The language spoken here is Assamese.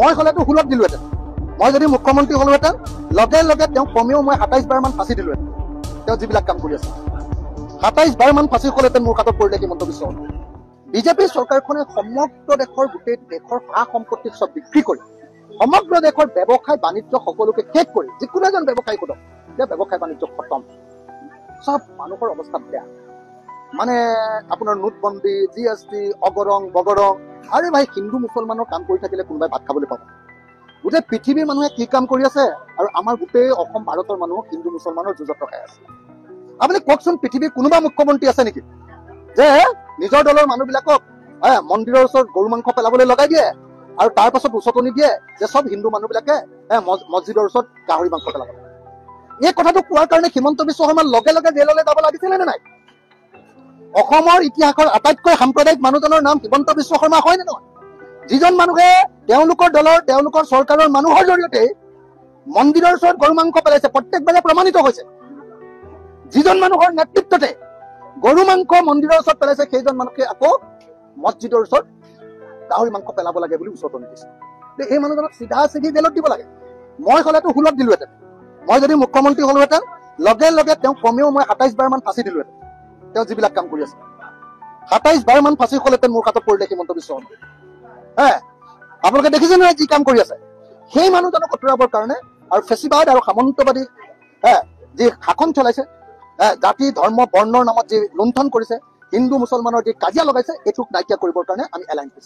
মই হলেতো হুলত দিলোহেঁতেন। মই যদি মুখ্যমন্ত্ৰী হলোহেঁতেন লগে লগে তেওঁ কমেও মই 27 বাৰ মান ফাঁচি দিলোহেঁতেন। তেওঁ যিবিলাক কাম কৰি আছে 27 বাৰ মান ফাঁচি হলহেঁতেন মোৰ হাতত পৰিলে হিমন্ত বিশ্ব শৰ্মা। বিজেপি চৰকাৰখনে সমগ্ৰ দেশৰ গোটেই দেশৰ সা সম্পত্তি চব বিক্ৰী কৰি সমগ্ৰ দেশৰ ব্যৱসায় বাণিজ্য সকলোকে শেষ কৰি যিকোনো এজন ব্যৱসায়ী সোধক যে ব্যৱসায় বাণিজ্য খতম, চব মানুহৰ অৱস্থা বেয়া। মানে আপোনাৰ নোটবন্দী, GST, অগৰং বগৰং। আৰে ভাই, হিন্দু মুছলমানৰ কাম কৰি থাকিলে কোনোবাই ভাত খাবলৈ পাব? গোটেই পৃথিৱীৰ মানুহে কি কাম কৰি আছে আৰু আমাৰ গোটেই অসম ভাৰতৰ মানুহ হিন্দু মুছলমানৰ যুঁজত ৰখাই আছে। আপুনি কওকচোন, পৃথিৱীৰ কোনোবা মুখ্যমন্ত্ৰী আছে নেকি যে নিজৰ দলৰ মানুহবিলাকক মন্দিৰৰ ওচৰত গৰু মাংস পেলাবলৈ লগাই দিয়ে আৰু তাৰ পাছত উচতনি দিয়ে যে চব হিন্দু মানুহবিলাকে মছজিদৰ ওচৰত গাহৰি মাংস পেলাব? এই কথাটো কোৱাৰ কাৰণে হিমন্ত বিশ্ব শৰ্মাৰ লগে লগে জেললৈ যাব লাগিছিলে নে নাই? অসমৰ ইতিহাসৰ আটাইতকৈ সাম্প্ৰদায়িক মানুহজনৰ নাম হিমন্ত বিশ্ব শৰ্মা হয় নে নহয়? যিজন মানুহে তেওঁলোকৰ দলৰ তেওঁলোকৰ চৰকাৰৰ মানুহৰ জৰিয়তে মন্দিৰৰ ওচৰত গৰু মাংস পেলাইছে, প্ৰত্যেকবাৰে প্ৰমাণিত হৈছে। যিজন মানুহৰ নেতৃত্বতে গৰু মাংস মন্দিৰৰ ওচৰত পেলাইছে, সেইজন মানুহকে আকৌ মছজিদৰ ওচৰত গাহৰি মাংস পেলাব লাগে বুলি উচতনি দিছে। এই মানুহজনক চিধা চিধি জেলত দিব লাগে। মই হলেতো হুলত দিলোহেঁতেন। মই যদি মুখ্যমন্ত্ৰী হলোহেঁতেন লগে লগে তেওঁ কমেও মই 27 বাৰ মান ফাঁচি দিলোহেঁতেন। তেওঁ যিবিলাক কাম কৰি আছে 27 বাৰ মান ফাঁচি হলহেঁতেন মোৰ হাতত পৰিলে হিমন্ত বিশ্ব শৰ্মা। আপোনালোকে দেখিছে নহয় যি কাম কৰি আছে। সেই মানুহজনক আঁতৰাবৰ কাৰণে আৰু ফেচিবাদ আৰু সামন্তবাদী যি শাসন চলাইছে, জাতি ধৰ্ম বৰ্ণৰ নামত যি লুণ্ঠন কৰিছে, হিন্দু মুছলমানৰ যি কাজিয়া লগাইছে, এইটোক নাইকিয়া কৰিবৰ কাৰণে আমি এলাইন কৰিছে।